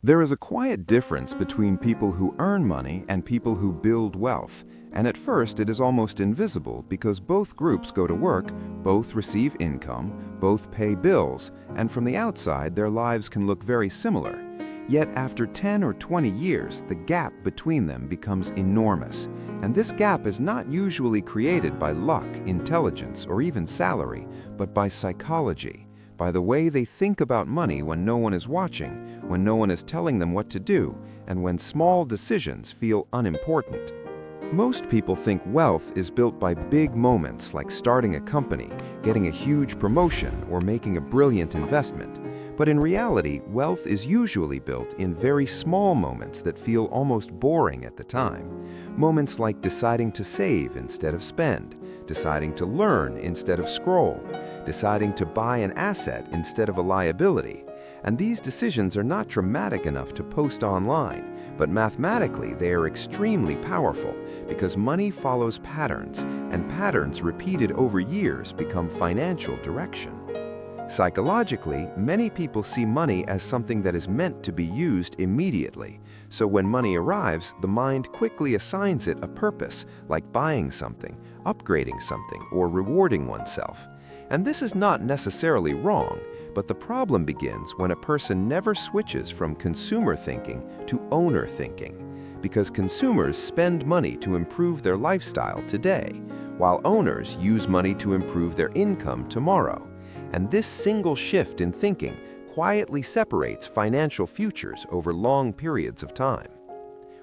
There is a quiet difference between people who earn money and people who build wealth, and at first it is almost invisible because both groups go to work, both receive income, both pay bills, and from the outside their lives can look very similar. Yet after 10 or 20 years, the gap between them becomes enormous, and this gap is not usually created by luck, intelligence, or even salary, but by psychology. By the way they think about money when no one is watching, when no one is telling them what to do, and when small decisions feel unimportant. Most people think wealth is built by big moments like starting a company, getting a huge promotion, or making a brilliant investment. But in reality, wealth is usually built in very small moments that feel almost boring at the time. Moments like deciding to save instead of spend, deciding to learn instead of scroll, deciding to buy an asset instead of a liability. And these decisions are not dramatic enough to post online, but mathematically they are extremely powerful because money follows patterns, and patterns repeated over years become financial direction. Psychologically, many people see money as something that is meant to be used immediately. So when money arrives, the mind quickly assigns it a purpose, like buying something, upgrading something, or rewarding oneself. And this is not necessarily wrong, but the problem begins when a person never switches from consumer thinking to owner thinking. Because consumers spend money to improve their lifestyle today, while owners use money to improve their income tomorrow. And this single shift in thinking quietly separates financial futures over long periods of time.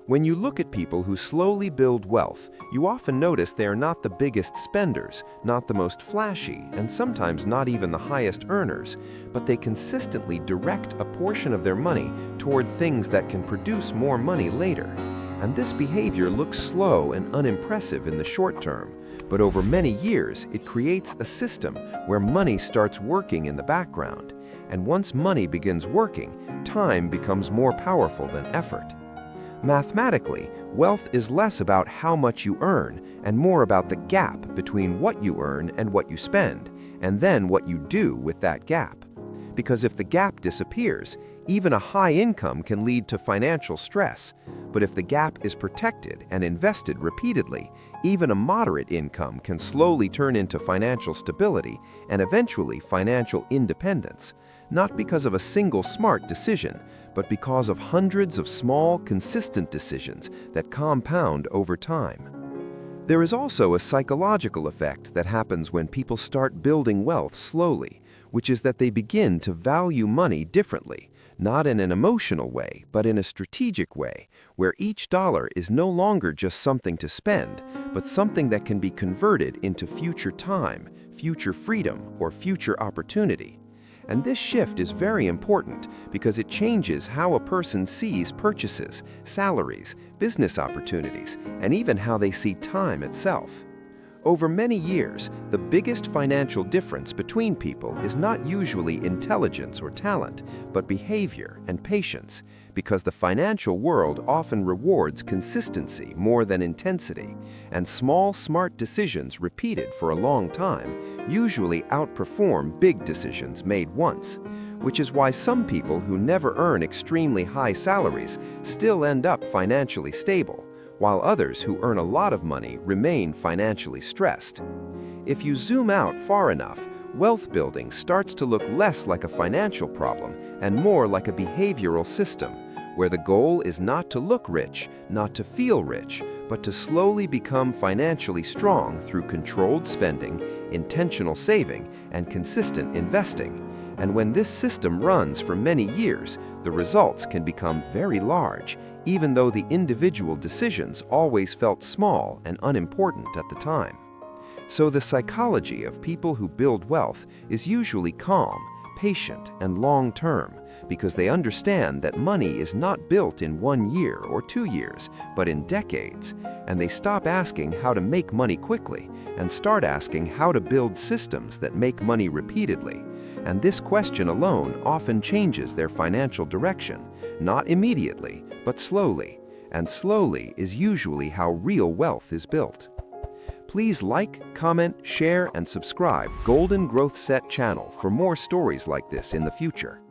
When you look at people who slowly build wealth, you often notice they are not the biggest spenders, not the most flashy, and sometimes not even the highest earners, but they consistently direct a portion of their money toward things that can produce more money later. And this behavior looks slow and unimpressive in the short term, but over many years, it creates a system where money starts working in the background. And once money begins working, time becomes more powerful than effort. Mathematically, wealth is less about how much you earn and more about the gap between what you earn and what you spend, and then what you do with that gap. Because if the gap disappears, even a high income can lead to financial stress. But if the gap is protected and invested repeatedly, even a moderate income can slowly turn into financial stability and eventually financial independence, not because of a single smart decision, but because of hundreds of small, consistent decisions that compound over time. There is also a psychological effect that happens when people start building wealth slowly, which is that they begin to value money differently, not in an emotional way, but in a strategic way, where each dollar is no longer just something to spend, but something that can be converted into future time, future freedom, or future opportunity. And this shift is very important because it changes how a person sees purchases, salaries, business opportunities, and even how they see time itself. Over many years, the biggest financial difference between people is not usually intelligence or talent, but behavior and patience, because the financial world often rewards consistency more than intensity, and small, smart decisions repeated for a long time usually outperform big decisions made once, which is why some people who never earn extremely high salaries still end up financially stable, while others who earn a lot of money remain financially stressed. If you zoom out far enough, wealth building starts to look less like a financial problem and more like a behavioral system, where the goal is not to look rich, not to feel rich, but to slowly become financially strong through controlled spending, intentional saving, and consistent investing. And when this system runs for many years, the results can become very large, even though the individual decisions always felt small and unimportant at the time. So the psychology of people who build wealth is usually calm, patient, and long-term, because they understand that money is not built in 1 year or 2 years, but in decades, and they stop asking how to make money quickly and start asking how to build systems that make money repeatedly. And this question alone often changes their financial direction, not immediately, but slowly. And slowly is usually how real wealth is built. Please like, comment, share, and subscribe Golden Growth Set channel for more stories like this in the future.